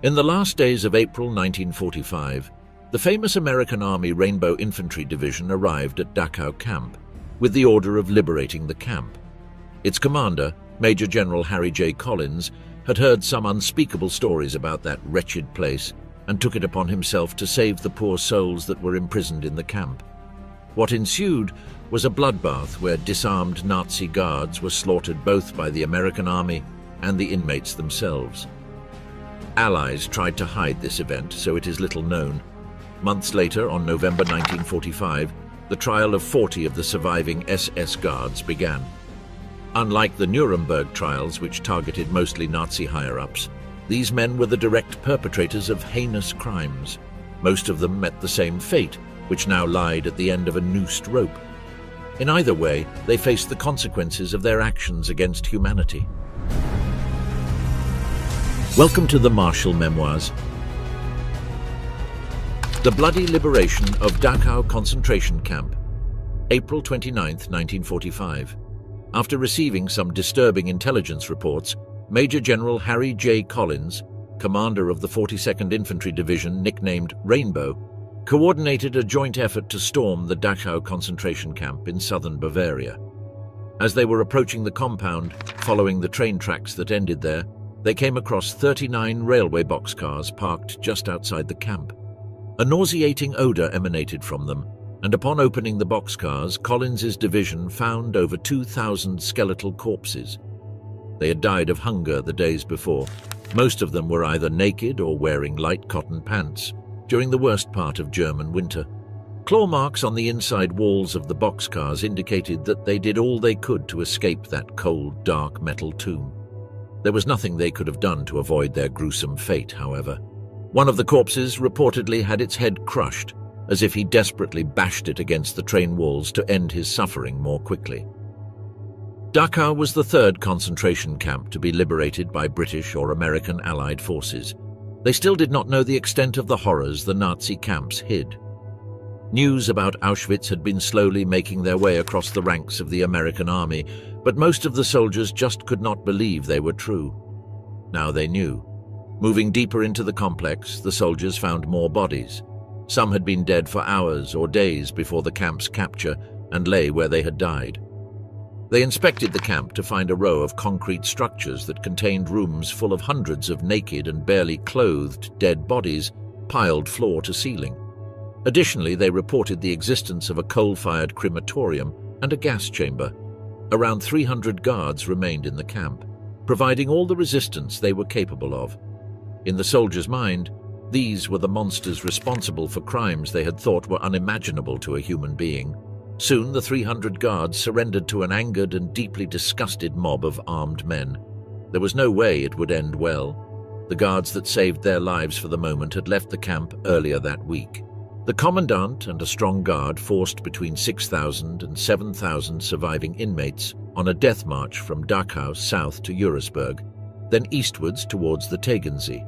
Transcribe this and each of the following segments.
In the last days of April 1945, the famous American Army Rainbow Infantry Division arrived at Dachau camp with the order of liberating the camp. Its commander, Major General Harry J. Collins, had heard some unspeakable stories about that wretched place and took it upon himself to save the poor souls that were imprisoned in the camp. What ensued was a bloodbath where disarmed Nazi guards were slaughtered both by the American army and the inmates themselves. Allies tried to hide this event, so it is little known. Months later, on November 1945, the trial of 40 of the surviving SS guards began. Unlike the Nuremberg trials, which targeted mostly Nazi higher-ups, these men were the direct perpetrators of heinous crimes. Most of them met the same fate, which now lied at the end of a noosed rope. In either way, they faced the consequences of their actions against humanity. Welcome to the Marshall Memoirs. The bloody liberation of Dachau concentration camp, April 29, 1945. After receiving some disturbing intelligence reports, Major General Harry J. Collins, commander of the 42nd Infantry Division nicknamed Rainbow, coordinated a joint effort to storm the Dachau concentration camp in southern Bavaria. As they were approaching the compound, following the train tracks that ended there, they came across 39 railway boxcars parked just outside the camp. A nauseating odor emanated from them, and upon opening the boxcars, Collins's division found over 2,000 skeletal corpses. They had died of hunger the days before. Most of them were either naked or wearing light cotton pants during the worst part of German winter. Claw marks on the inside walls of the boxcars indicated that they did all they could to escape that cold, dark metal tomb. There was nothing they could have done to avoid their gruesome fate, however. One of the corpses reportedly had its head crushed, as if he desperately bashed it against the train walls to end his suffering more quickly. Dachau was the third concentration camp to be liberated by British or American Allied forces. They still did not know the extent of the horrors the Nazi camps hid. News about Auschwitz had been slowly making their way across the ranks of the American army, but most of the soldiers just could not believe they were true. Now they knew. Moving deeper into the complex, the soldiers found more bodies. Some had been dead for hours or days before the camp's capture and lay where they had died. They inspected the camp to find a row of concrete structures that contained rooms full of hundreds of naked and barely clothed dead bodies piled floor to ceiling. Additionally, they reported the existence of a coal-fired crematorium and a gas chamber. Around 300 guards remained in the camp, providing all the resistance they were capable of. In the soldiers' mind, these were the monsters responsible for crimes they had thought were unimaginable to a human being. Soon the 300 guards surrendered to an angered and deeply disgusted mob of armed men. There was no way it would end well. The guards that saved their lives for the moment had left the camp earlier that week. The commandant and a strong guard forced between 6,000 and 7,000 surviving inmates on a death march from Dachau south to Eurasburg, then eastwards towards the Tegernsee.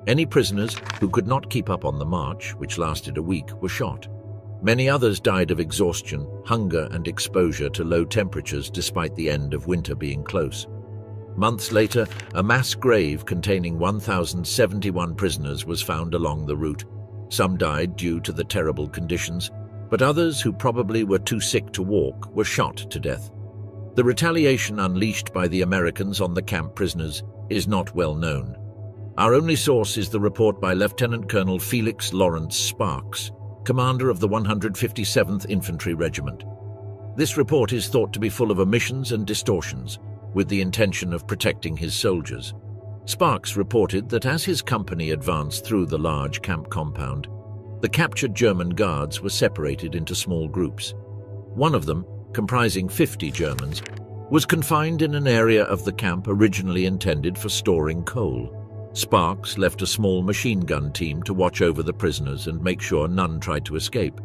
Any prisoners who could not keep up on the march, which lasted a week, were shot. Many others died of exhaustion, hunger, and exposure to low temperatures despite the end of winter being close. Months later, a mass grave containing 1,071 prisoners was found along the route. Some died due to the terrible conditions, but others who probably were too sick to walk were shot to death. The retaliation unleashed by the Americans on the camp prisoners is not well known. Our only source is the report by Lieutenant Colonel Felix Lawrence Sparks, commander of the 157th Infantry Regiment. This report is thought to be full of omissions and distortions, with the intention of protecting his soldiers. Sparks reported that as his company advanced through the large camp compound, the captured German guards were separated into small groups. One of them, comprising 50 Germans, was confined in an area of the camp originally intended for storing coal. Sparks left a small machine gun team to watch over the prisoners and make sure none tried to escape.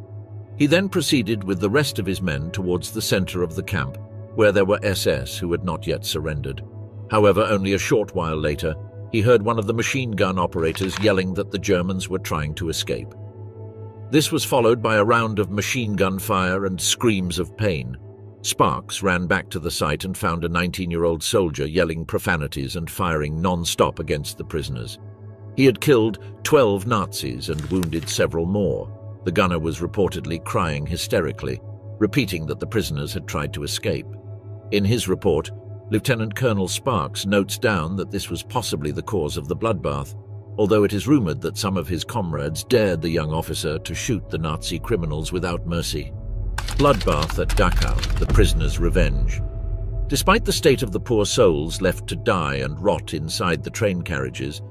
He then proceeded with the rest of his men towards the center of the camp, where there were SS who had not yet surrendered. However, only a short while later, he heard one of the machine gun operators yelling that the Germans were trying to escape. This was followed by a round of machine gun fire and screams of pain. Sparks ran back to the site and found a 19-year-old soldier yelling profanities and firing non-stop against the prisoners. He had killed 12 Nazis and wounded several more. The gunner was reportedly crying hysterically, repeating that the prisoners had tried to escape. In his report, Lieutenant Colonel Sparks notes down that this was possibly the cause of the bloodbath, although it is rumored that some of his comrades dared the young officer to shoot the Nazi criminals without mercy. Bloodbath at Dachau, the prisoners' revenge. Despite the state of the poor souls left to die and rot inside the train carriages,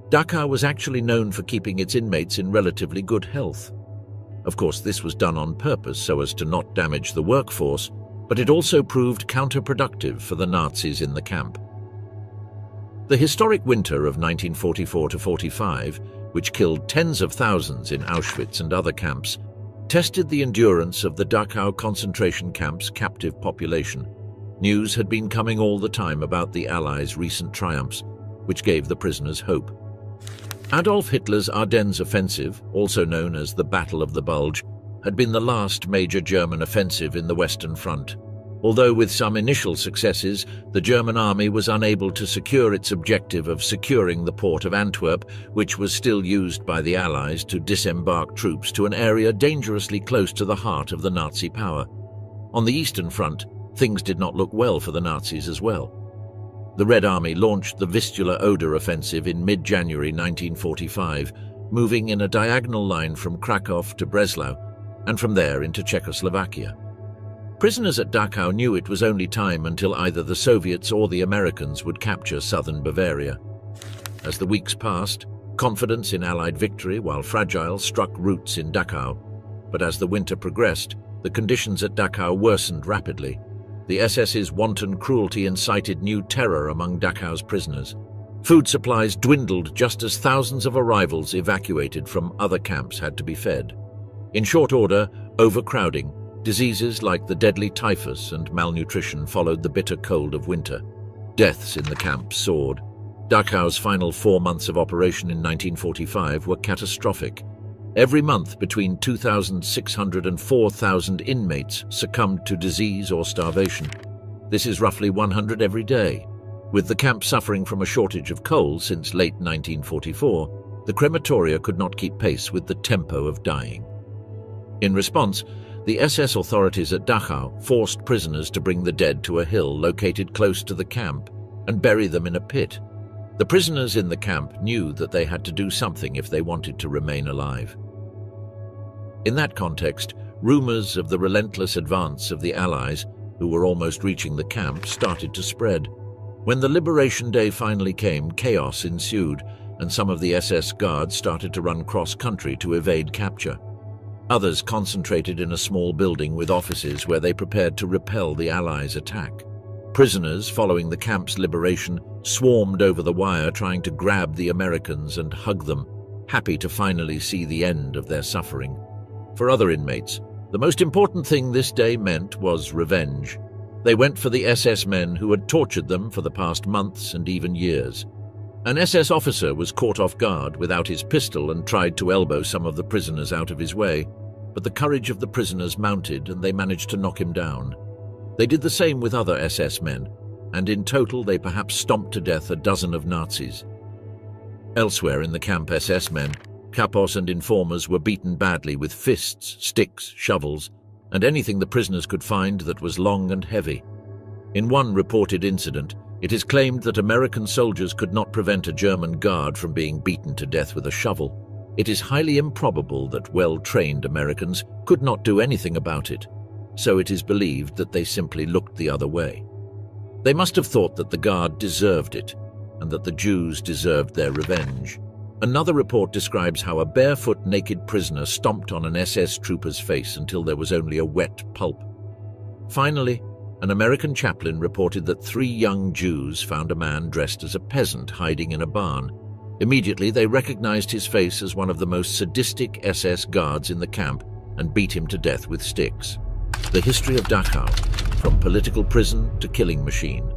Dachau was actually known for keeping its inmates in relatively good health. Of course, this was done on purpose so as to not damage the workforce, but it also proved counterproductive for the Nazis in the camp. The historic winter of 1944–45, which killed tens of thousands in Auschwitz and other camps, tested the endurance of the Dachau concentration camp's captive population. News had been coming all the time about the Allies' recent triumphs, which gave the prisoners hope. Adolf Hitler's Ardennes offensive, also known as the Battle of the Bulge, had been the last major German offensive in the Western Front. Although with some initial successes, the German army was unable to secure its objective of securing the port of Antwerp, which was still used by the Allies to disembark troops to an area dangerously close to the heart of the Nazi power. On the Eastern Front, things did not look well for the Nazis as well. The Red Army launched the Vistula-Oder offensive in mid-January 1945, moving in a diagonal line from Krakow to Breslau, and from there into Czechoslovakia. Prisoners at Dachau knew it was only time until either the Soviets or the Americans would capture southern Bavaria. As the weeks passed, confidence in Allied victory, while fragile, struck roots in Dachau. But as the winter progressed, the conditions at Dachau worsened rapidly. The SS's wanton cruelty incited new terror among Dachau's prisoners. Food supplies dwindled just as thousands of arrivals evacuated from other camps had to be fed. In short order, overcrowding, diseases like the deadly typhus and malnutrition followed the bitter cold of winter. Deaths in the camp soared. Dachau's final 4 months of operation in 1945 were catastrophic. Every month, between 2,600 and 4,000 inmates succumbed to disease or starvation. This is roughly 100 every day. With the camp suffering from a shortage of coal since late 1944, the crematoria could not keep pace with the tempo of dying. In response, the SS authorities at Dachau forced prisoners to bring the dead to a hill located close to the camp and bury them in a pit. The prisoners in the camp knew that they had to do something if they wanted to remain alive. In that context, rumors of the relentless advance of the Allies, who were almost reaching the camp, started to spread. When the Liberation Day finally came, chaos ensued, and some of the SS guards started to run cross-country to evade capture. Others concentrated in a small building with offices where they prepared to repel the Allies' attack. Prisoners, following the camp's liberation, swarmed over the wire trying to grab the Americans and hug them, happy to finally see the end of their suffering. For other inmates, the most important thing this day meant was revenge. They went for the SS men who had tortured them for the past months and even years. An SS officer was caught off guard without his pistol and tried to elbow some of the prisoners out of his way, but the courage of the prisoners mounted and they managed to knock him down. They did the same with other SS men, and in total they perhaps stomped to death a dozen of Nazis. Elsewhere in the camp, SS men, capos and informers were beaten badly with fists, sticks, shovels, and anything the prisoners could find that was long and heavy. In one reported incident, it is claimed that American soldiers could not prevent a German guard from being beaten to death with a shovel. It is highly improbable that well-trained Americans could not do anything about it, so it is believed that they simply looked the other way. They must have thought that the guard deserved it, and that the Jews deserved their revenge. Another report describes how a barefoot naked prisoner stomped on an SS trooper's face until there was only a wet pulp. Finally, an American chaplain reported that 3 young Jews found a man dressed as a peasant hiding in a barn. Immediately, they recognized his face as one of the most sadistic SS guards in the camp and beat him to death with sticks. The history of Dachau, from political prison to killing machine.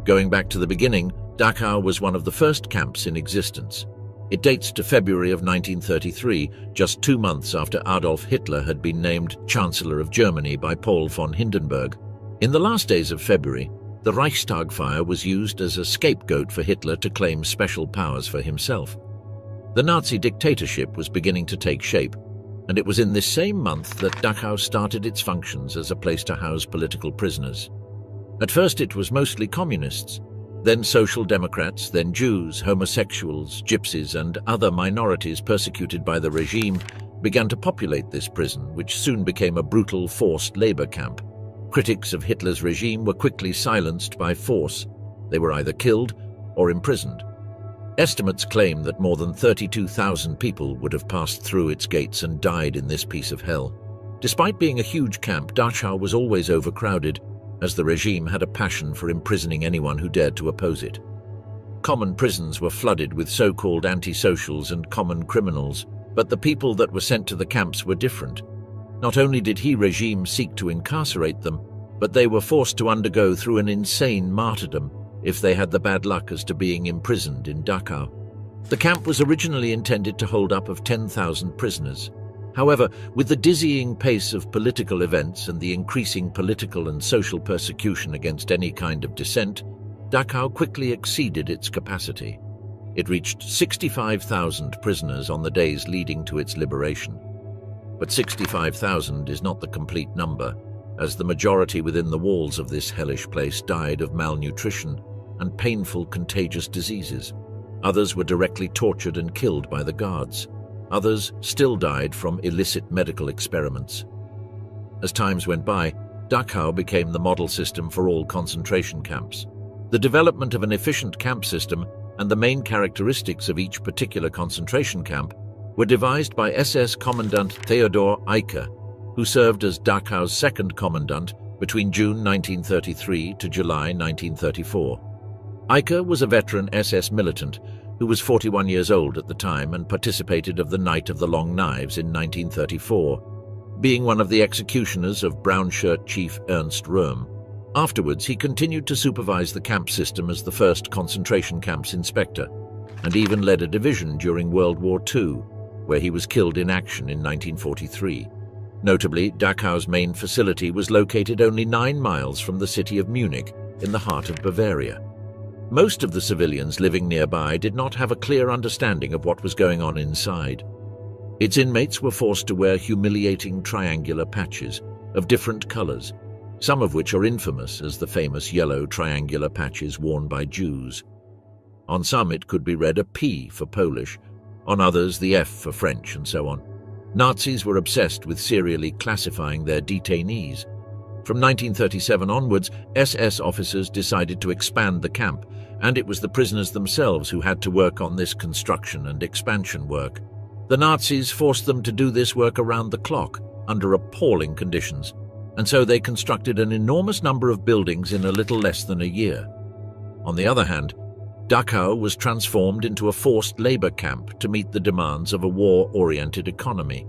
Going back to the beginning, Dachau was one of the first camps in existence. It dates to February of 1933, just 2 months after Adolf Hitler had been named Chancellor of Germany by Paul von Hindenburg. In the last days of February, the Reichstag fire was used as a scapegoat for Hitler to claim special powers for himself. The Nazi dictatorship was beginning to take shape, and it was in this same month that Dachau started its functions as a place to house political prisoners. At first it was mostly communists, then social democrats, then Jews, homosexuals, gypsies, and other minorities persecuted by the regime began to populate this prison, which soon became a brutal forced labor camp. Critics of Hitler's regime were quickly silenced by force. They were either killed or imprisoned. Estimates claim that more than 32,000 people would have passed through its gates and died in this piece of hell. Despite being a huge camp, Dachau was always overcrowded, as the regime had a passion for imprisoning anyone who dared to oppose it. Common prisons were flooded with so-called antisocials and common criminals, but the people that were sent to the camps were different. Not only did the regime seek to incarcerate them, but they were forced to undergo through an insane martyrdom if they had the bad luck as to being imprisoned in Dachau. The camp was originally intended to hold up of 10,000 prisoners. However, with the dizzying pace of political events and the increasing political and social persecution against any kind of dissent, Dachau quickly exceeded its capacity. It reached 65,000 prisoners on the days leading to its liberation. But 65,000 is not the complete number, as the majority within the walls of this hellish place died of malnutrition and painful contagious diseases. Others were directly tortured and killed by the guards. Others still died from illicit medical experiments. As times went by, Dachau became the model system for all concentration camps. The development of an efficient camp system and the main characteristics of each particular concentration camp were devised by SS Commandant Theodor Eicke, who served as Dachau's second commandant between June 1933 to July 1934. Eicke was a veteran SS militant who was 41 years old at the time and participated of the Night of the Long Knives in 1934, being one of the executioners of Brown Shirt Chief Ernst Röhm. Afterwards, he continued to supervise the camp system as the first concentration camps inspector, and even led a division during World War II, where he was killed in action in 1943. Notably, Dachau's main facility was located only 9 miles from the city of Munich, in the heart of Bavaria. Most of the civilians living nearby did not have a clear understanding of what was going on inside. Its inmates were forced to wear humiliating triangular patches of different colors, some of which are infamous as the famous yellow triangular patches worn by Jews. On some it could be read a P for Polish, on others the F for French, and so on. Nazis were obsessed with serially classifying their detainees. From 1937 onwards, SS officers decided to expand the camp, and it was the prisoners themselves who had to work on this construction and expansion work. The Nazis forced them to do this work around the clock, under appalling conditions, and so they constructed an enormous number of buildings in a little less than a year. On the other hand, Dachau was transformed into a forced labor camp to meet the demands of a war-oriented economy.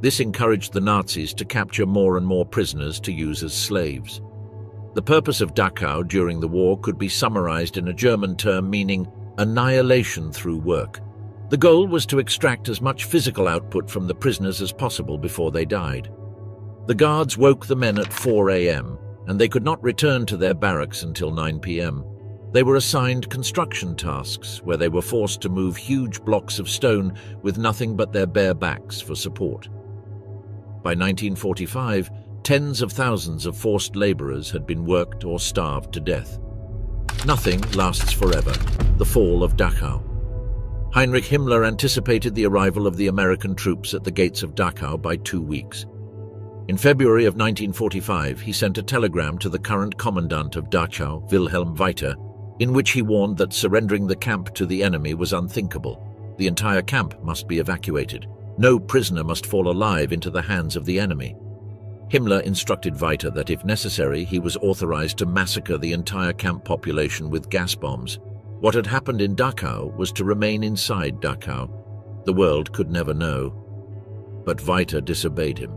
This encouraged the Nazis to capture more and more prisoners to use as slaves. The purpose of Dachau during the war could be summarized in a German term meaning annihilation through work. The goal was to extract as much physical output from the prisoners as possible before they died. The guards woke the men at 4 a.m., and they could not return to their barracks until 9 p.m. They were assigned construction tasks where they were forced to move huge blocks of stone with nothing but their bare backs for support. By 1945, tens of thousands of forced laborers had been worked or starved to death. Nothing lasts forever. The fall of Dachau. Heinrich Himmler anticipated the arrival of the American troops at the gates of Dachau by 2 weeks. In February of 1945, he sent a telegram to the current commandant of Dachau, Wilhelm Weiter, in which he warned that surrendering the camp to the enemy was unthinkable. The entire camp must be evacuated. No prisoner must fall alive into the hands of the enemy. Himmler instructed Weiter that if necessary, he was authorized to massacre the entire camp population with gas bombs. What had happened in Dachau was to remain inside Dachau. The world could never know. But Weiter disobeyed him.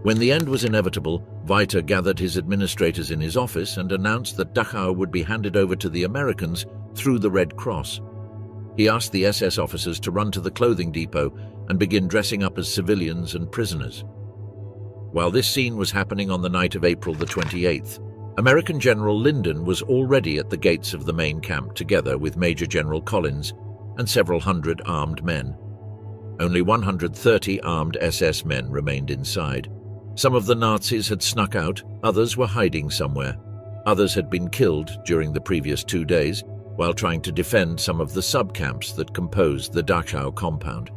When the end was inevitable, Weiter gathered his administrators in his office and announced that Dachau would be handed over to the Americans through the Red Cross. He asked the SS officers to run to the clothing depot and begin dressing up as civilians and prisoners. While this scene was happening on the night of April the 28th, American General Lyndon was already at the gates of the main camp together with Major General Collins, and several hundred armed men. Only 130 armed SS men remained inside. Some of the Nazis had snuck out, others were hiding somewhere. Others had been killed during the previous 2 days while trying to defend some of the sub-camps that composed the Dachau compound.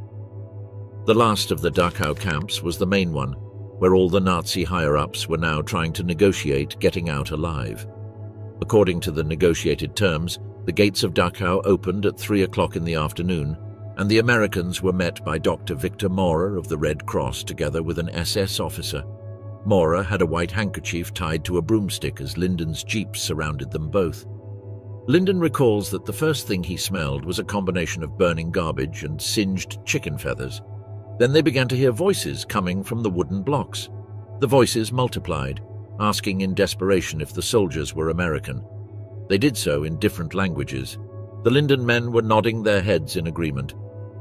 The last of the Dachau camps was the main one, where all the Nazi higher-ups were now trying to negotiate getting out alive. According to the negotiated terms, the gates of Dachau opened at 3 o'clock in the afternoon, and the Americans were met by Dr. Victor Maurer of the Red Cross together with an SS officer. Maurer had a white handkerchief tied to a broomstick as Linden's jeep surrounded them both. Linden recalls that the first thing he smelled was a combination of burning garbage and singed chicken feathers. Then they began to hear voices coming from the wooden blocks. The voices multiplied, asking in desperation if the soldiers were American. They did so in different languages. The Linden men were nodding their heads in agreement.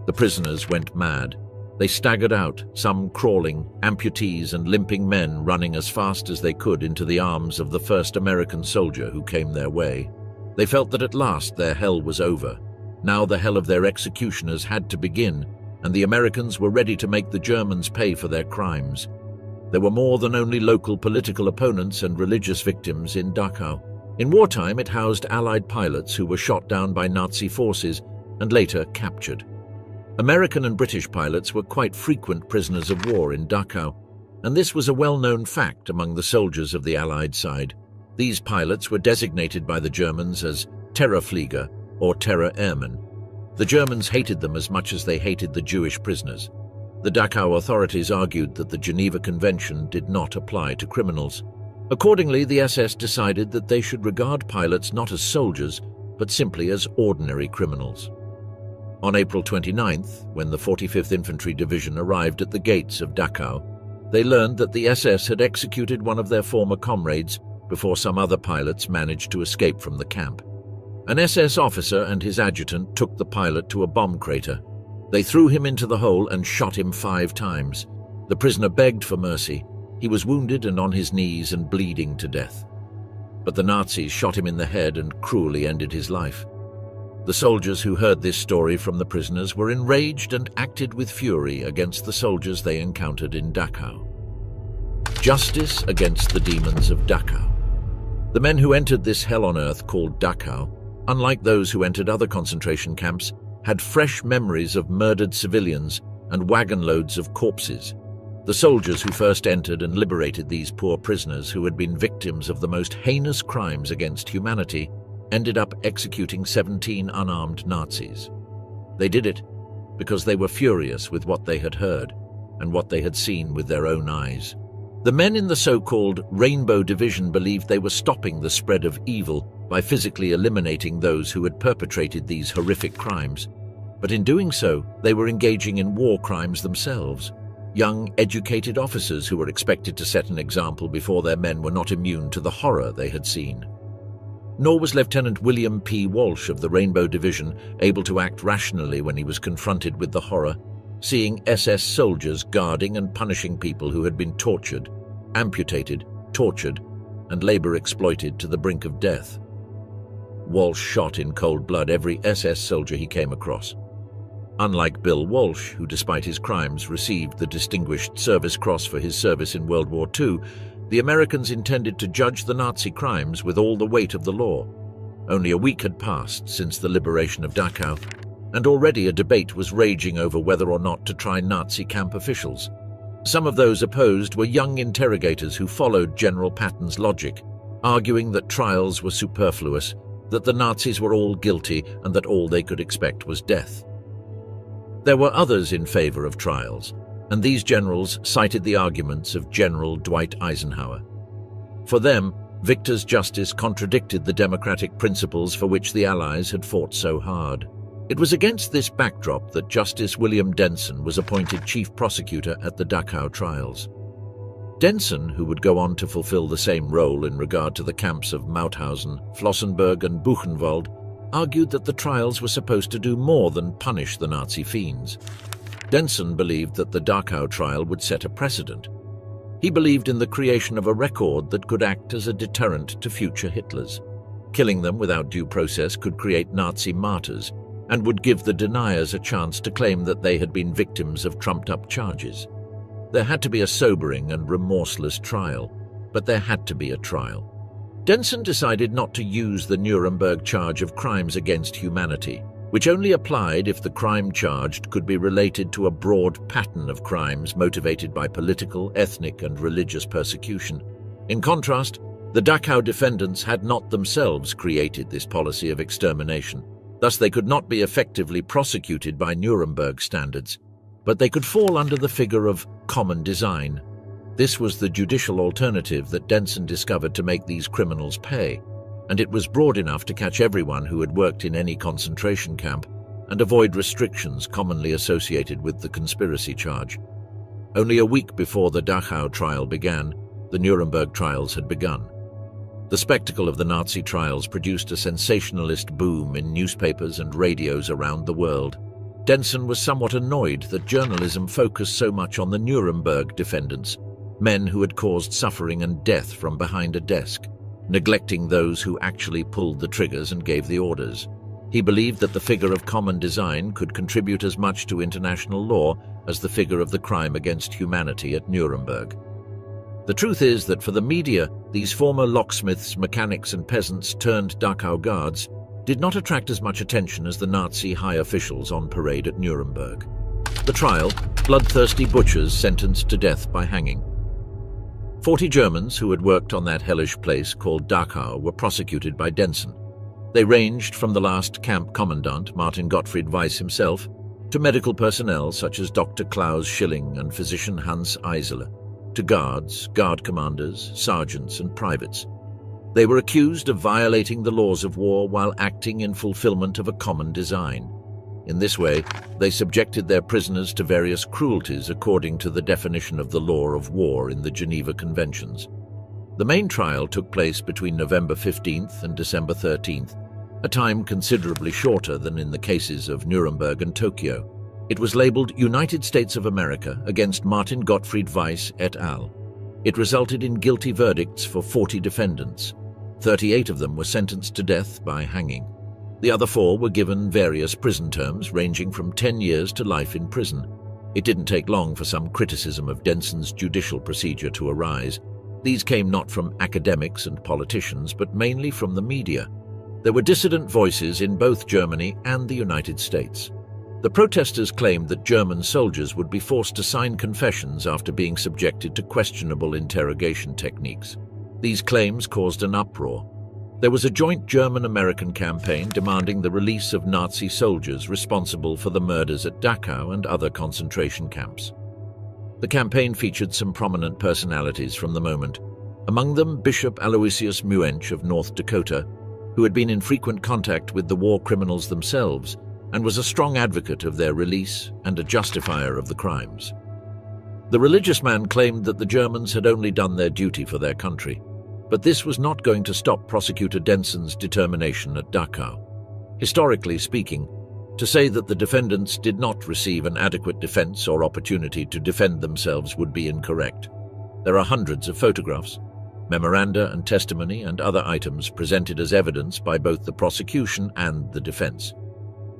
The prisoners went mad. They staggered out, some crawling, amputees and limping men running as fast as they could into the arms of the first American soldier who came their way. They felt that at last their hell was over. Now the hell of their executioners had to begin, and the Americans were ready to make the Germans pay for their crimes. There were more than only local political opponents and religious victims in Dachau. In wartime, it housed Allied pilots who were shot down by Nazi forces and later captured. American and British pilots were quite frequent prisoners of war in Dachau, and this was a well-known fact among the soldiers of the Allied side. These pilots were designated by the Germans as Terrorflieger or Terror Airmen. The Germans hated them as much as they hated the Jewish prisoners. The Dachau authorities argued that the Geneva Convention did not apply to criminals. Accordingly, the SS decided that they should regard pilots not as soldiers, but simply as ordinary criminals. On April 29th, when the 45th Infantry Division arrived at the gates of Dachau, they learned that the SS had executed one of their former comrades before some other pilots managed to escape from the camp. An SS officer and his adjutant took the pilot to a bomb crater. They threw him into the hole and shot him 5 times. The prisoner begged for mercy. He was wounded and on his knees and bleeding to death. But the Nazis shot him in the head and cruelly ended his life. The soldiers who heard this story from the prisoners were enraged and acted with fury against the soldiers they encountered in Dachau. Justice against the demons of Dachau. The men who entered this hell on earth called Dachau, unlike those who entered other concentration camps, had fresh memories of murdered civilians and wagon loads of corpses. The soldiers who first entered and liberated these poor prisoners who had been victims of the most heinous crimes against humanity ended up executing 17 unarmed Nazis. They did it because they were furious with what they had heard and what they had seen with their own eyes. The men in the so-called Rainbow Division believed they were stopping the spread of evil by physically eliminating those who had perpetrated these horrific crimes. But in doing so, they were engaging in war crimes themselves. Young, educated officers who were expected to set an example before their men were not immune to the horror they had seen. Nor was Lieutenant William P. Walsh of the Rainbow Division able to act rationally when he was confronted with the horror, seeing SS soldiers guarding and punishing people who had been tortured, amputated, tortured, and labor exploited to the brink of death. Walsh shot in cold blood every SS soldier he came across. Unlike Bill Walsh, who despite his crimes received the Distinguished Service Cross for his service in World War II, the Americans intended to judge the Nazi crimes with all the weight of the law. Only a week had passed since the liberation of Dachau, and already a debate was raging over whether or not to try Nazi camp officials. Some of those opposed were young interrogators who followed General Patton's logic, arguing that trials were superfluous, that the Nazis were all guilty, and that all they could expect was death. There were others in favor of trials, and these generals cited the arguments of General Dwight Eisenhower. For them, Victor's justice contradicted the democratic principles for which the Allies had fought so hard. It was against this backdrop that Justice William Denson was appointed chief prosecutor at the Dachau trials. Denson, who would go on to fulfill the same role in regard to the camps of Mauthausen, Flossenburg and Buchenwald, argued that the trials were supposed to do more than punish the Nazi fiends. Denson believed that the Dachau trial would set a precedent. He believed in the creation of a record that could act as a deterrent to future Hitlers. Killing them without due process could create Nazi martyrs, and would give the deniers a chance to claim that they had been victims of trumped-up charges. There had to be a sobering and remorseless trial, but there had to be a trial. Denson decided not to use the Nuremberg charge of crimes against humanity, which only applied if the crime charged could be related to a broad pattern of crimes motivated by political, ethnic, and religious persecution. In contrast, the Dachau defendants had not themselves created this policy of extermination. Thus, they could not be effectively prosecuted by Nuremberg standards, but they could fall under the figure of common design. This was the judicial alternative that Denson discovered to make these criminals pay, and it was broad enough to catch everyone who had worked in any concentration camp and avoid restrictions commonly associated with the conspiracy charge. Only a week before the Dachau trial began, the Nuremberg trials had begun. The spectacle of the Nazi trials produced a sensationalist boom in newspapers and radios around the world. Denson was somewhat annoyed that journalism focused so much on the Nuremberg defendants, men who had caused suffering and death from behind a desk, neglecting those who actually pulled the triggers and gave the orders. He believed that the figure of common design could contribute as much to international law as the figure of the crime against humanity at Nuremberg. The truth is that for the media, these former locksmiths, mechanics, and peasants turned Dachau guards did not attract as much attention as the Nazi high officials on parade at Nuremberg. The trial, bloodthirsty butchers sentenced to death by hanging. 40 Germans who had worked on that hellish place called Dachau were prosecuted by Denson. They ranged from the last camp commandant, Martin Gottfried Weiss himself, to medical personnel such as Dr. Klaus Schilling and physician Hans Eisele, to guards, guard commanders, sergeants, and privates. They were accused of violating the laws of war while acting in fulfillment of a common design. In this way, they subjected their prisoners to various cruelties according to the definition of the law of war in the Geneva Conventions. The main trial took place between November 15th and December 13th, a time considerably shorter than in the cases of Nuremberg and Tokyo. It was labeled United States of America against Martin Gottfried Weiss et al. It resulted in guilty verdicts for 40 defendants. 38 of them were sentenced to death by hanging. The other 4 were given various prison terms ranging from 10 years to life in prison. It didn't take long for some criticism of Denson's judicial procedure to arise. These came not from academics and politicians, but mainly from the media. There were dissident voices in both Germany and the United States. The protesters claimed that German soldiers would be forced to sign confessions after being subjected to questionable interrogation techniques. These claims caused an uproar. There was a joint German-American campaign demanding the release of Nazi soldiers responsible for the murders at Dachau and other concentration camps. The campaign featured some prominent personalities from the moment, among them Bishop Aloysius Muench of North Dakota, who had been in frequent contact with the war criminals themselves and was a strong advocate of their release and a justifier of the crimes. The religious man claimed that the Germans had only done their duty for their country, but this was not going to stop Prosecutor Denson's determination at Dachau. Historically speaking, to say that the defendants did not receive an adequate defense or opportunity to defend themselves would be incorrect. There are hundreds of photographs, memoranda and testimony and other items presented as evidence by both the prosecution and the defense.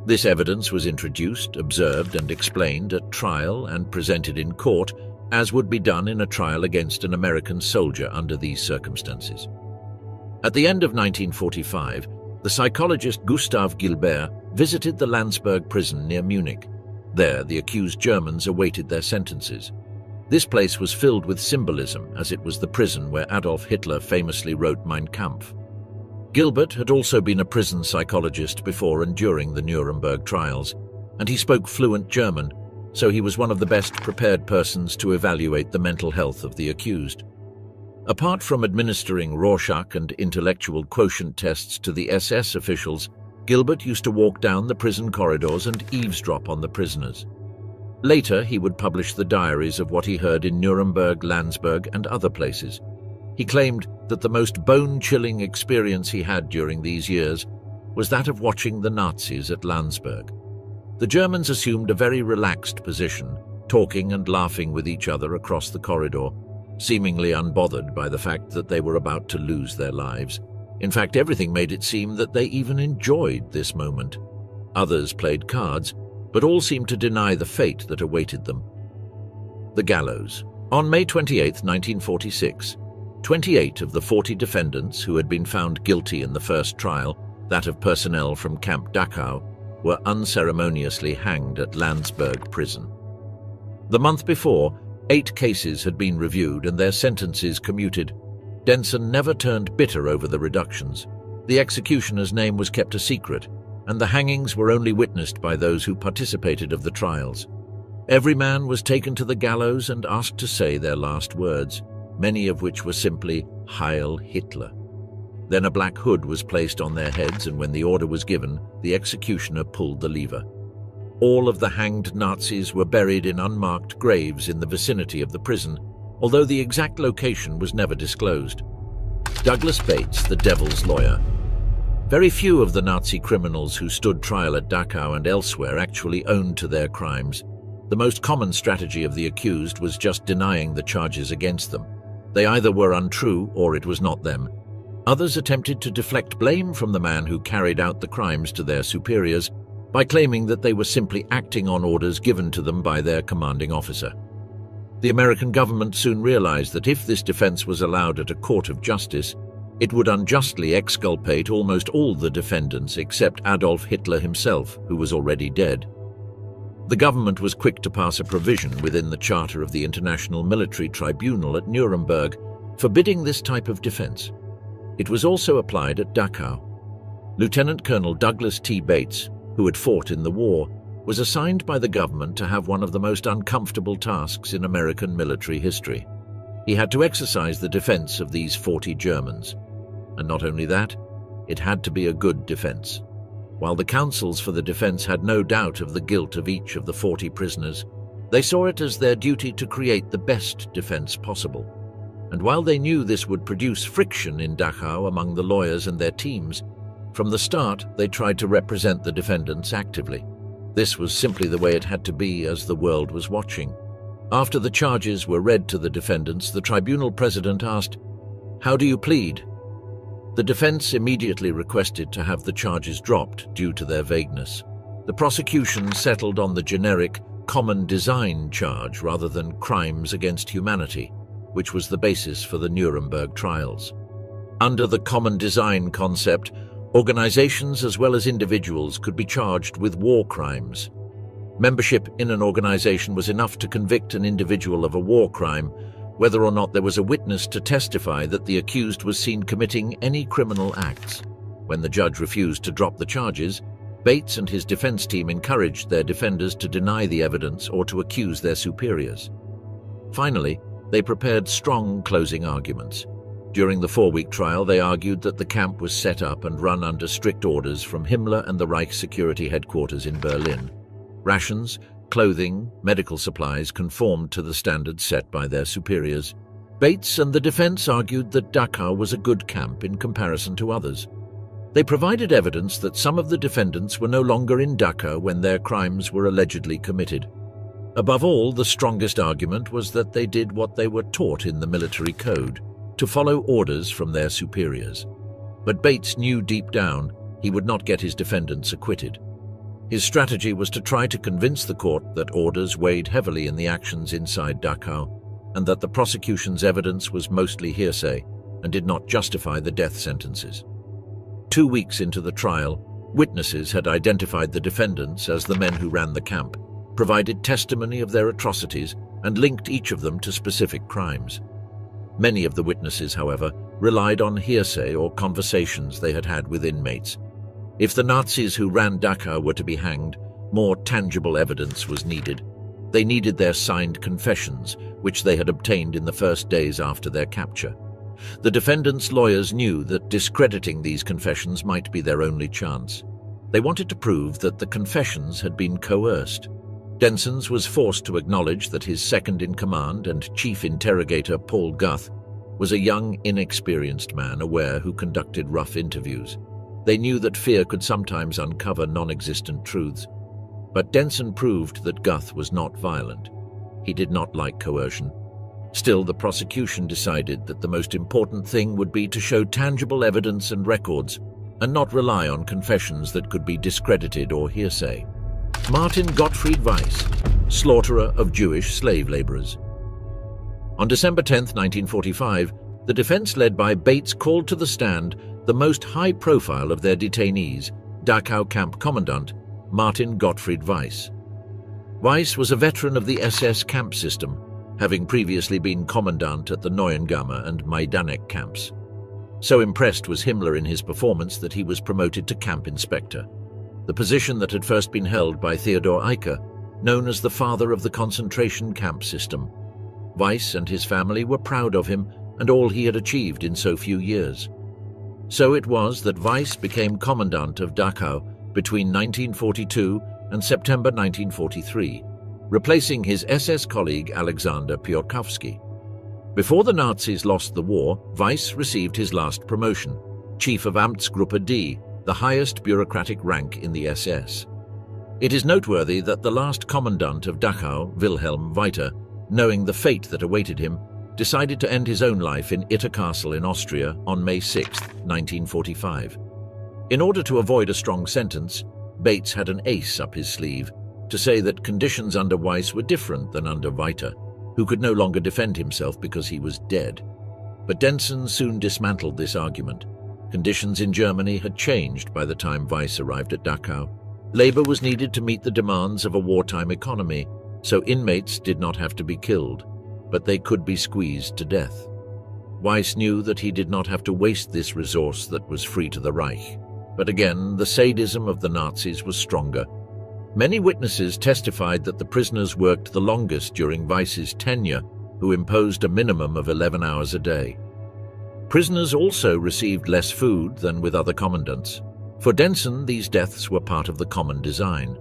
This evidence was introduced, observed, and explained at trial and presented in court, as would be done in a trial against an American soldier under these circumstances. At the end of 1945, the psychologist Gustav Gilbert visited the Landsberg prison near Munich. There, the accused Germans awaited their sentences. This place was filled with symbolism, as it was the prison where Adolf Hitler famously wrote Mein Kampf. Gilbert had also been a prison psychologist before and during the Nuremberg trials, and he spoke fluent German, so he was one of the best prepared persons to evaluate the mental health of the accused. Apart from administering Rorschach and intellectual quotient tests to the SS officials, Gilbert used to walk down the prison corridors and eavesdrop on the prisoners. Later, he would publish the diaries of what he heard in Nuremberg, Landsberg, and other places. He claimed that the most bone-chilling experience he had during these years was that of watching the Nazis at Landsberg. The Germans assumed a very relaxed position, talking and laughing with each other across the corridor, seemingly unbothered by the fact that they were about to lose their lives. In fact, everything made it seem that they even enjoyed this moment. Others played cards, but all seemed to deny the fate that awaited them. The gallows. On May 28, 1946, 28 of the 40 defendants who had been found guilty in the first trial, that of personnel from Camp Dachau, were unceremoniously hanged at Landsberg prison. The month before, 8 cases had been reviewed and their sentences commuted. Denson never turned bitter over the reductions. The executioner's name was kept a secret, and the hangings were only witnessed by those who participated of the trials. Every man was taken to the gallows and asked to say their last words, many of which were simply "Heil Hitler." Then a black hood was placed on their heads, and when the order was given, the executioner pulled the lever. All of the hanged Nazis were buried in unmarked graves in the vicinity of the prison, although the exact location was never disclosed. Douglas Bates, the devil's lawyer. Very few of the Nazi criminals who stood trial at Dachau and elsewhere actually owned to their crimes. The most common strategy of the accused was just denying the charges against them. They either were untrue or it was not them. Others attempted to deflect blame from the man who carried out the crimes to their superiors by claiming that they were simply acting on orders given to them by their commanding officer. The American government soon realized that if this defense was allowed at a court of justice, it would unjustly exculpate almost all the defendants except Adolf Hitler himself, who was already dead. The government was quick to pass a provision within the Charter of the International Military Tribunal at Nuremberg, forbidding this type of defense. It was also applied at Dachau. Lieutenant Colonel Douglas T. Bates, who had fought in the war, was assigned by the government to have one of the most uncomfortable tasks in American military history. He had to exercise the defense of these 40 Germans. And not only that, it had to be a good defense. While the counsels for the defense had no doubt of the guilt of each of the 40 prisoners, they saw it as their duty to create the best defense possible. And while they knew this would produce friction in Dachau among the lawyers and their teams, from the start they tried to represent the defendants actively. This was simply the way it had to be as the world was watching. After the charges were read to the defendants, the tribunal president asked, "How do you plead?" The defense immediately requested to have the charges dropped due to their vagueness. The prosecution settled on the generic common design charge rather than crimes against humanity, which was the basis for the Nuremberg trials. Under the common design concept, organizations as well as individuals could be charged with war crimes. Membership in an organization was enough to convict an individual of a war crime, whether or not there was a witness to testify that the accused was seen committing any criminal acts. When the judge refused to drop the charges, Bates and his defense team encouraged their defenders to deny the evidence or to accuse their superiors. Finally, they prepared strong closing arguments. During the 4-week trial, they argued that the camp was set up and run under strict orders from Himmler and the Reich Security Headquarters in Berlin. Rations, clothing, medical supplies conformed to the standards set by their superiors. Bates and the defense argued that Dachau was a good camp in comparison to others. They provided evidence that some of the defendants were no longer in Dachau when their crimes were allegedly committed. Above all, the strongest argument was that they did what they were taught in the military code, to follow orders from their superiors. But Bates knew deep down he would not get his defendants acquitted. His strategy was to try to convince the court that orders weighed heavily in the actions inside Dachau, and that the prosecution's evidence was mostly hearsay and did not justify the death sentences. 2 weeks into the trial, witnesses had identified the defendants as the men who ran the camp, provided testimony of their atrocities, and linked each of them to specific crimes. Many of the witnesses, however, relied on hearsay or conversations they had had with inmates. If the Nazis who ran Dachau were to be hanged, more tangible evidence was needed. They needed their signed confessions, which they had obtained in the first days after their capture. The defendants' lawyers knew that discrediting these confessions might be their only chance. They wanted to prove that the confessions had been coerced. Denson's was forced to acknowledge that his second-in-command and chief interrogator, Paul Guth, was a young, inexperienced man aware who conducted rough interviews. They knew that fear could sometimes uncover non-existent truths. But Denson proved that Guth was not violent. He did not like coercion. Still, the prosecution decided that the most important thing would be to show tangible evidence and records, and not rely on confessions that could be discredited or hearsay. Martin Gottfried Weiss, slaughterer of Jewish slave laborers. On December 10, 1945, the defense led by Bates called to the stand the most high-profile of their detainees, Dachau camp commandant Martin Gottfried Weiss. Weiss was a veteran of the SS camp system, having previously been commandant at the Neuengamme and Majdanek camps. So impressed was Himmler in his performance that he was promoted to camp inspector, the position that had first been held by Theodor Eicke, known as the father of the concentration camp system. Weiss and his family were proud of him and all he had achieved in so few years. So it was that Weiss became commandant of Dachau between 1942 and September 1943, replacing his SS colleague Alexander Piotrkowski. Before the Nazis lost the war, Weiss received his last promotion, Chief of Amtsgruppe D, the highest bureaucratic rank in the SS. It is noteworthy that the last commandant of Dachau, Wilhelm Weiter, knowing the fate that awaited him, decided to end his own life in Itter Castle in Austria on May 6, 1945. In order to avoid a strong sentence, Bates had an ace up his sleeve to say that conditions under Weiss were different than under Weiter, who could no longer defend himself because he was dead. But Denson soon dismantled this argument. Conditions in Germany had changed by the time Weiss arrived at Dachau. Labor was needed to meet the demands of a wartime economy, so inmates did not have to be killed, but they could be squeezed to death. Weiss knew that he did not have to waste this resource that was free to the Reich. But again, the sadism of the Nazis was stronger. Many witnesses testified that the prisoners worked the longest during Weiss's tenure, who imposed a minimum of 11 hours a day. Prisoners also received less food than with other commandants. For Denson, these deaths were part of the common design.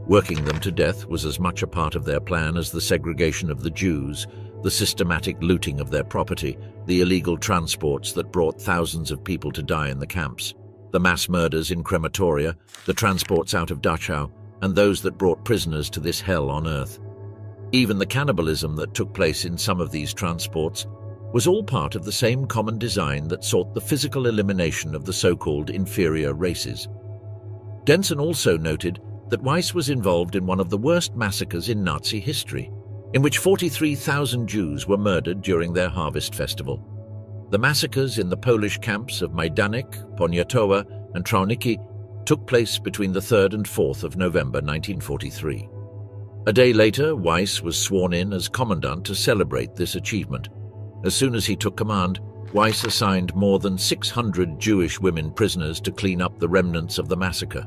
Working them to death was as much a part of their plan as the segregation of the Jews, the systematic looting of their property, the illegal transports that brought thousands of people to die in the camps, the mass murders in crematoria, the transports out of Dachau, and those that brought prisoners to this hell on earth. Even the cannibalism that took place in some of these transports was all part of the same common design that sought the physical elimination of the so-called inferior races. Denson also noted that Weiss was involved in one of the worst massacres in Nazi history, in which 43,000 Jews were murdered during their harvest festival. The massacres in the Polish camps of Majdanek, Poniatowa, and Trauniki took place between the 3rd and 4th of November 1943. A day later, Weiss was sworn in as commandant to celebrate this achievement. As soon as he took command, Weiss assigned more than 600 Jewish women prisoners to clean up the remnants of the massacre.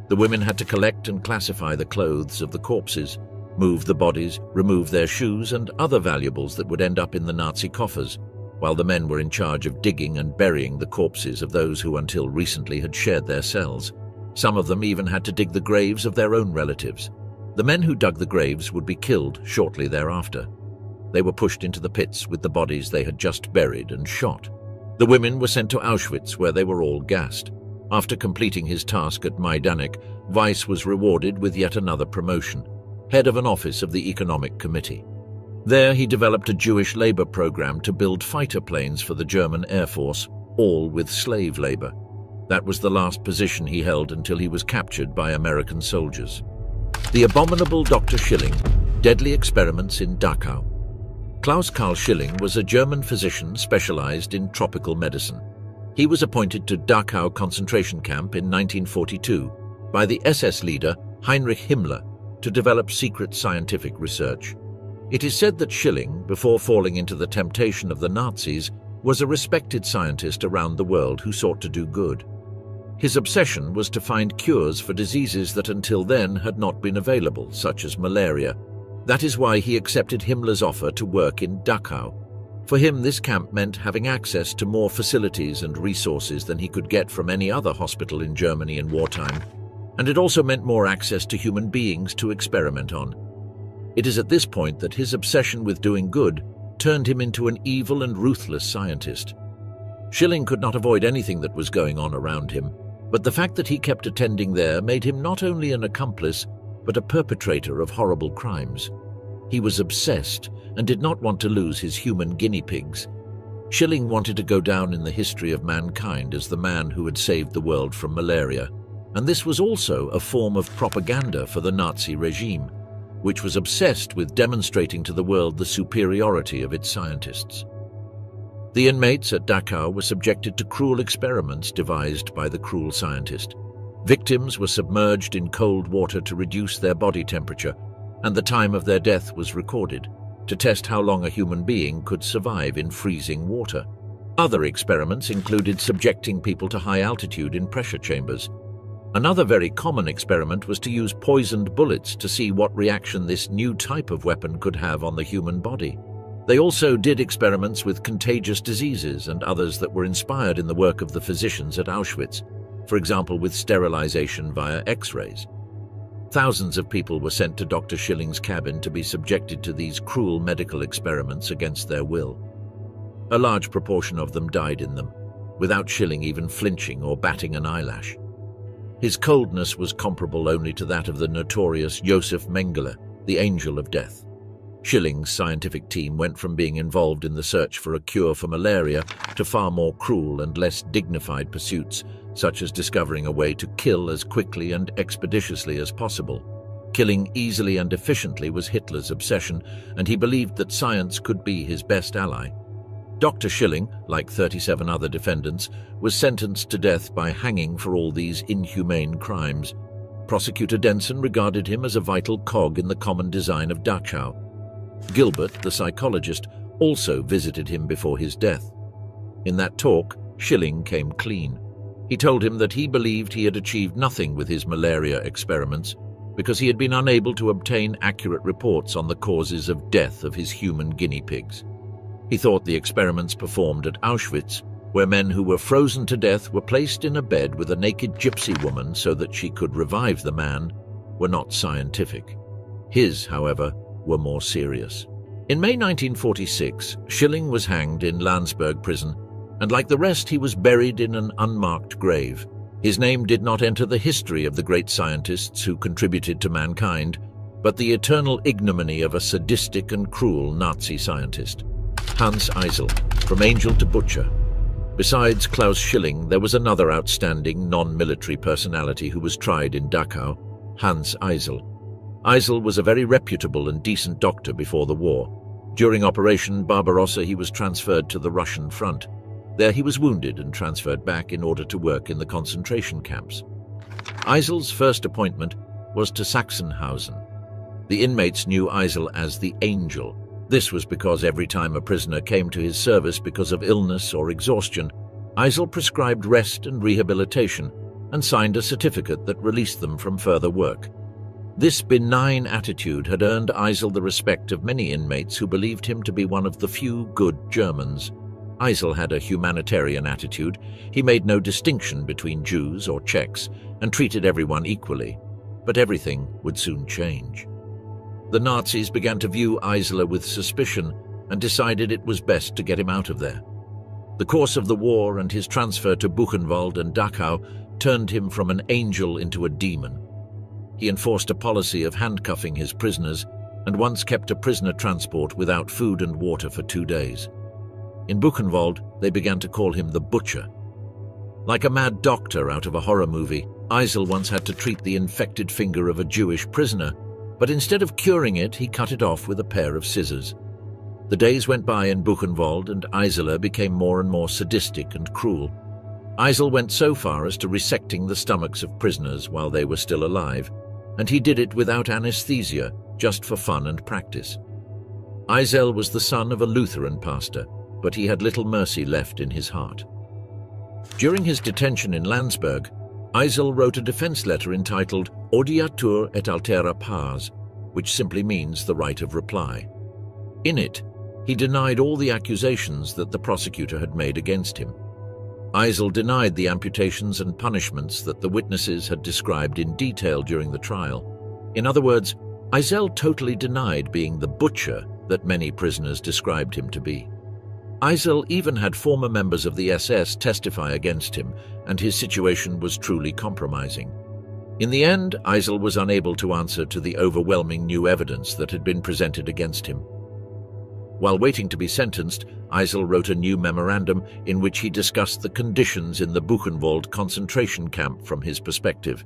The women had to collect and classify the clothes of the corpses, move the bodies, remove their shoes and other valuables that would end up in the Nazi coffers, while the men were in charge of digging and burying the corpses of those who until recently had shared their cells. Some of them even had to dig the graves of their own relatives. The men who dug the graves would be killed shortly thereafter. They were pushed into the pits with the bodies they had just buried and shot. The women were sent to Auschwitz, where they were all gassed. After completing his task at Majdanek, Weiss was rewarded with yet another promotion, head of an office of the Economic Committee. There he developed a Jewish labor program to build fighter planes for the German Air Force, all with slave labor. That was the last position he held until he was captured by American soldiers. The abominable Dr. Schilling, deadly experiments in Dachau. Klaus Karl Schilling was a German physician specialized in tropical medicine. He was appointed to Dachau concentration camp in 1942 by the SS leader Heinrich Himmler to develop secret scientific research. It is said that Schilling, before falling into the temptation of the Nazis, was a respected scientist around the world who sought to do good. His obsession was to find cures for diseases that until then had not been available, such as malaria. That is why he accepted Himmler's offer to work in Dachau. For him, this camp meant having access to more facilities and resources than he could get from any other hospital in Germany in wartime, and it also meant more access to human beings to experiment on. It is at this point that his obsession with doing good turned him into an evil and ruthless scientist. Schilling could not avoid anything that was going on around him, but the fact that he kept attending there made him not only an accomplice, but a perpetrator of horrible crimes. He was obsessed and did not want to lose his human guinea pigs. Schilling wanted to go down in the history of mankind as the man who had saved the world from malaria, and this was also a form of propaganda for the Nazi regime, which was obsessed with demonstrating to the world the superiority of its scientists. The inmates at Dachau were subjected to cruel experiments devised by the cruel scientist. Victims were submerged in cold water to reduce their body temperature, and the time of their death was recorded, to test how long a human being could survive in freezing water. Other experiments included subjecting people to high altitude in pressure chambers. Another very common experiment was to use poisoned bullets to see what reaction this new type of weapon could have on the human body. They also did experiments with contagious diseases and others that were inspired in the work of the physicians at Auschwitz, for example with sterilization via X-rays. Thousands of people were sent to Dr. Schilling's cabin to be subjected to these cruel medical experiments against their will. A large proportion of them died in them, without Schilling even flinching or batting an eyelash. His coldness was comparable only to that of the notorious Josef Mengele, the Angel of Death. Schilling's scientific team went from being involved in the search for a cure for malaria to far more cruel and less dignified pursuits, such as discovering a way to kill as quickly and expeditiously as possible. Killing easily and efficiently was Hitler's obsession, and he believed that science could be his best ally. Dr. Schilling, like 37 other defendants, was sentenced to death by hanging for all these inhumane crimes. Prosecutor Denson regarded him as a vital cog in the common design of Dachau. Gilbert, the psychologist, also visited him before his death. In that talk, Schilling came clean. He told him that he believed he had achieved nothing with his malaria experiments because he had been unable to obtain accurate reports on the causes of death of his human guinea pigs. He thought the experiments performed at Auschwitz, where men who were frozen to death were placed in a bed with a naked gypsy woman so that she could revive the man, were not scientific. His, however, were more serious. In May 1946, Schilling was hanged in Landsberg prison, and like the rest he was buried in an unmarked grave. His name did not enter the history of the great scientists who contributed to mankind, but the eternal ignominy of a sadistic and cruel Nazi scientist. Hans Eisel, from angel to butcher. Besides Klaus Schilling, there was another outstanding non-military personality who was tried in Dachau, Hans Eisel. Eisel was a very reputable and decent doctor before the war. During Operation Barbarossa, he was transferred to the Russian front. There he was wounded and transferred back in order to work in the concentration camps. Eisel's first appointment was to Sachsenhausen. The inmates knew Eisel as the Angel. This was because every time a prisoner came to his service because of illness or exhaustion, Eisel prescribed rest and rehabilitation and signed a certificate that released them from further work. This benign attitude had earned Eisel the respect of many inmates who believed him to be one of the few good Germans. Eisel had a humanitarian attitude. He made no distinction between Jews or Czechs and treated everyone equally. But everything would soon change. The Nazis began to view Eisel with suspicion and decided it was best to get him out of there. The course of the war and his transfer to Buchenwald and Dachau turned him from an angel into a demon. He enforced a policy of handcuffing his prisoners and once kept a prisoner transport without food and water for 2 days. In Buchenwald, they began to call him the Butcher. Like a mad doctor out of a horror movie, Eisel once had to treat the infected finger of a Jewish prisoner, but instead of curing it, he cut it off with a pair of scissors. The days went by in Buchenwald, and Eisel became more and more sadistic and cruel. Eisel went so far as to resecting the stomachs of prisoners while they were still alive, and he did it without anesthesia, just for fun and practice. Eisel was the son of a Lutheran pastor, but he had little mercy left in his heart. During his detention in Landsberg, Eisel wrote a defense letter entitled Audiatur et altera pars, which simply means the right of reply. In it, he denied all the accusations that the prosecutor had made against him. Eisel denied the amputations and punishments that the witnesses had described in detail during the trial. In other words, Eisel totally denied being the butcher that many prisoners described him to be. Eisel even had former members of the SS testify against him, and his situation was truly compromising. In the end, Eisel was unable to answer to the overwhelming new evidence that had been presented against him. While waiting to be sentenced, Eisel wrote a new memorandum in which he discussed the conditions in the Buchenwald concentration camp from his perspective.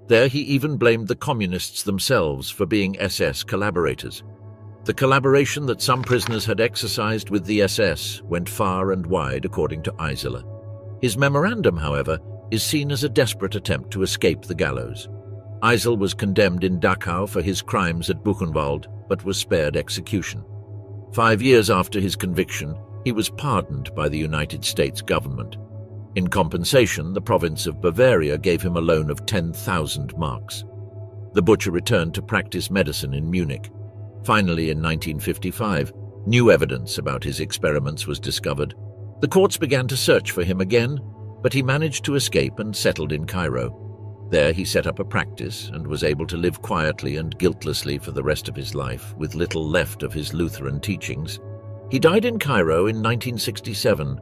There he even blamed the communists themselves for being SS collaborators. The collaboration that some prisoners had exercised with the SS went far and wide, according to Eisel. His memorandum, however, is seen as a desperate attempt to escape the gallows. Eisel was condemned in Dachau for his crimes at Buchenwald, but was spared execution. 5 years after his conviction, he was pardoned by the United States government. In compensation, the province of Bavaria gave him a loan of 10,000 marks. The butcher returned to practice medicine in Munich. Finally, in 1955, new evidence about his experiments was discovered. The courts began to search for him again, but he managed to escape and settled in Cairo. There he set up a practice and was able to live quietly and guiltlessly for the rest of his life, with little left of his Lutheran teachings. He died in Cairo in 1967.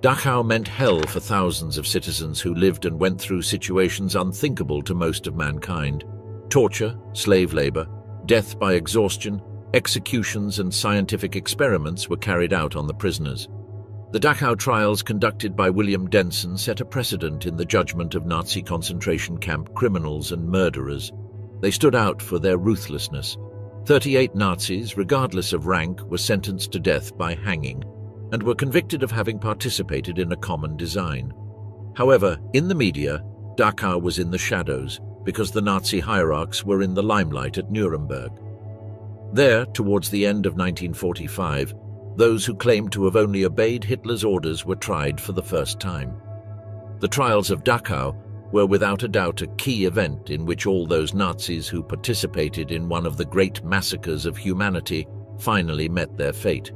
Dachau meant hell for thousands of citizens who lived and went through situations unthinkable to most of mankind. Torture, slave labor, death by exhaustion, executions and scientific experiments were carried out on the prisoners. The Dachau trials conducted by William Denson set a precedent in the judgment of Nazi concentration camp criminals and murderers. They stood out for their ruthlessness. 38 Nazis, regardless of rank, were sentenced to death by hanging and were convicted of having participated in a common design. However, in the media, Dachau was in the shadows because the Nazi hierarchs were in the limelight at Nuremberg. There, towards the end of 1945, those who claimed to have only obeyed Hitler's orders were tried for the first time. The trials of Dachau were without a doubt a key event in which all those Nazis who participated in one of the great massacres of humanity finally met their fate.